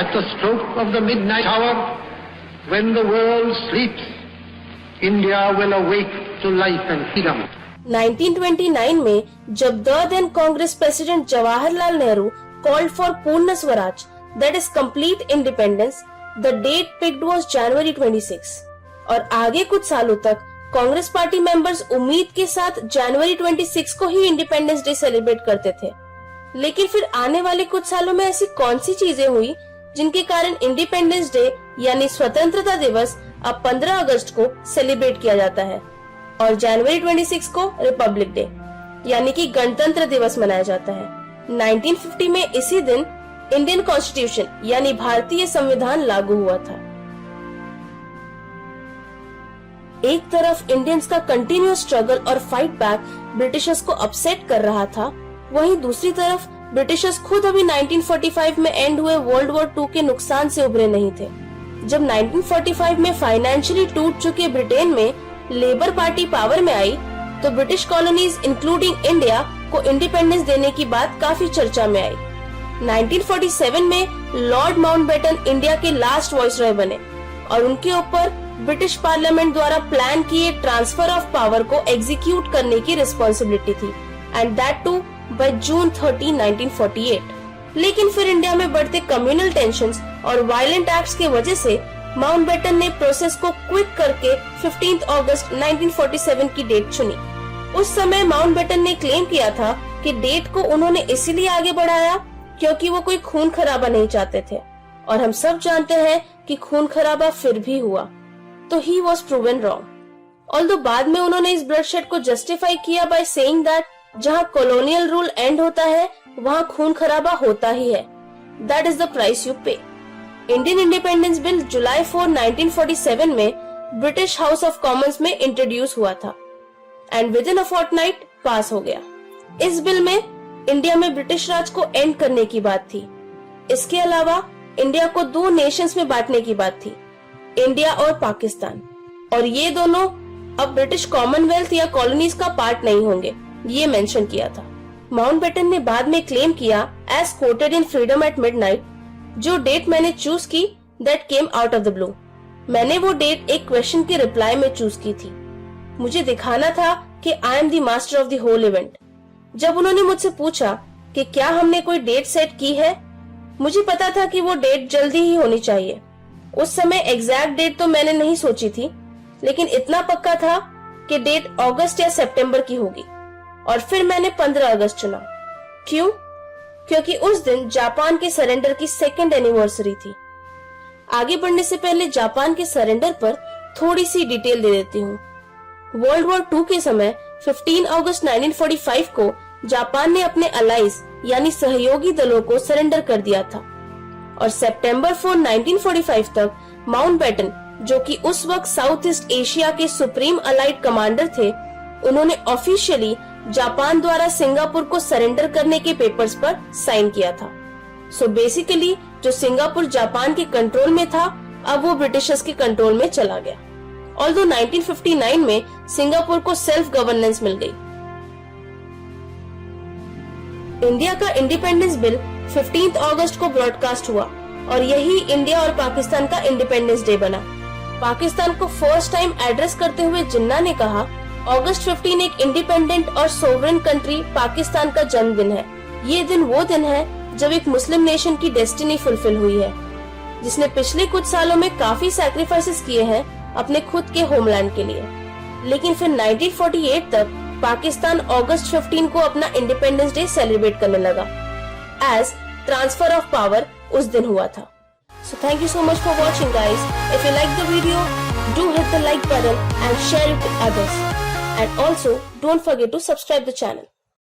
At the stroke of the midnight hour, when the world sleeps, India will awake to life and freedom. 1929 में जब the then Congress president Jawaharlal Nehru called for पूर्ण Swaraj, that is complete independence, the date picked was January 26. और आगे कुछ सालों तक Congress party members उम्मीद के साथ जनवरी 26 को ही इंडिपेंडेंस डे सेलिब्रेट करते थे। लेकिन फिर आने वाले कुछ सालों में ऐसी कौन सी चीजें हुई जिनके कारण इंडिपेंडेंस डे यानी स्वतंत्रता दिवस अब 15 अगस्त को सेलिब्रेट किया जाता है और जनवरी 26 को रिपब्लिक डे यानी कि गणतंत्र दिवस मनाया जाता है। 1950 में इसी दिन इंडियन कॉन्स्टिट्यूशन यानी भारतीय संविधान लागू हुआ था। एक तरफ इंडियंस का कंटिन्यूअस स्ट्रगल और फाइट बैक ब्रिटिशर्स को अपसेट कर रहा था, वहीं दूसरी तरफ ब्रिटिशर्स खुद अभी 1945 में एंड हुए वर्ल्ड वॉर 2 के नुकसान से उभरे नहीं थे। जब 1945 में फाइनेंशियली टूट चुके ब्रिटेन में लेबर पार्टी पावर में आई तो ब्रिटिश कॉलोनीज इंक्लूडिंग इंडिया को इंडिपेंडेंस देने की बात काफी चर्चा में आई। 1947 में लॉर्ड माउंटबेटन इंडिया के लास्ट वाइसरॉय बने और उनके ऊपर ब्रिटिश पार्लियामेंट द्वारा प्लान किए ट्रांसफर ऑफ पावर को एग्जीक्यूट करने की रिस्पॉन्सिबिलिटी थी and that to by June 30, 1948। लेकिन फिर इंडिया में बढ़ते कम्युनल टेंशंस और वायलेंट एक्ट्स के वजह से माउंटबेटन ने प्रोसेस को क्विक करके 15 अगस्त 1947 की डेट चुनी। उस समय माउंटबेटन ने क्लेम किया था कि डेट को उन्होंने इसीलिए आगे बढ़ाया क्योंकि वो कोई खून खराबा नहीं चाहते थे और हम सब जानते हैं कि खून खराबा फिर भी हुआ, तो he was proven wrong. Although बाद में उन्होंने इस ब्लडशेड को जस्टिफाई किया बाय सेइंग दैट जहां कॉलोनियल रूल एंड होता है वहां खून खराबा होता ही है, that is the price you pay. Indian independence bill जुलाई 4, 1947 में ब्रिटिश हाउस ऑफ कॉमन्स में इंट्रोड्यूस हुआ था and within a fortnight पास हो गया। इस बिल में इंडिया में ब्रिटिश राज को एंड करने की बात थी। इसके अलावा इंडिया को 2 नेशंस में बांटने की बात थी, इंडिया और पाकिस्तान, और ये दोनों अब ब्रिटिश कॉमनवेल्थ या कॉलोनीज का पार्ट नहीं होंगे, ये मेंशन किया था। माउंटबेटन ने बाद में क्लेम किया as quoted in Freedom at Midnight, जो डेट मैंने चूज की that came out of the blue. मैंने वो डेट एक क्वेश्चन के रिप्लाई में चूज की थी। मुझे दिखाना था कि I am the master of the whole event. जब उन्होंने मुझसे पूछा कि क्या हमने कोई डेट सेट की है, मुझे पता था कि वो डेट जल्दी ही होनी चाहिए। उस समय एग्जैक्ट डेट तो मैंने नहीं सोची थी, लेकिन इतना पक्का था कि डेट अगस्त या सितंबर की होगी और फिर मैंने 15 अगस्त चुना। क्यों? क्योंकि उस दिन जापान के सरेंडर की 2nd एनिवर्सरी थी। आगे बढ़ने से पहले जापान के सरेंडर पर थोड़ी सी डिटेल दे देती हूँ। वर्ल्ड वॉर 2 के समय 15 अगस्त 1945 को जापान ने अपने अलाइज यानी सहयोगी दलों को सरेंडर कर दिया था और सितंबर 4, 1945 तक माउंटबेटन, जो कि उस वक्त साउथ ईस्ट एशिया के सुप्रीम अलाइड कमांडर थे, उन्होंने ऑफिशियली जापान द्वारा सिंगापुर को सरेंडर करने के पेपर्स पर साइन किया था। सो बेसिकली जो सिंगापुर जापान के कंट्रोल में था अब वो ब्रिटिशर्स के कंट्रोल में चला गया। ऑल्दो 1959 में सिंगापुर को सेल्फ गवर्नेंस मिल गई। इंडिया का इंडिपेंडेंस बिल 15 अगस्त को ब्रॉडकास्ट हुआ और यही इंडिया और पाकिस्तान का इंडिपेंडेंस डे बना। पाकिस्तान को फर्स्ट टाइम एड्रेस करते हुए जिन्ना ने कहा, अगस्त 15 एक इंडिपेंडेंट और सोवरेन कंट्री पाकिस्तान का जन्मदिन है। ये दिन वो दिन है जब एक मुस्लिम नेशन की डेस्टिनी फुलफिल हुई है, जिसने पिछले कुछ सालों में काफी सैक्रिफाइसेस किए हैं अपने खुद के होमलैंड के लिए। लेकिन फिर 1948 तक पाकिस्तान अगस्त 15 को अपना इंडिपेंडेंस डे सेलिब्रेट करने लगा, एज ट्रांसफर ऑफ पावर उस दिन हुआ था। So thank you so much for watching, guys. If you like the video, do hit the like button and share it with others. And also, don't forget to subscribe the channel.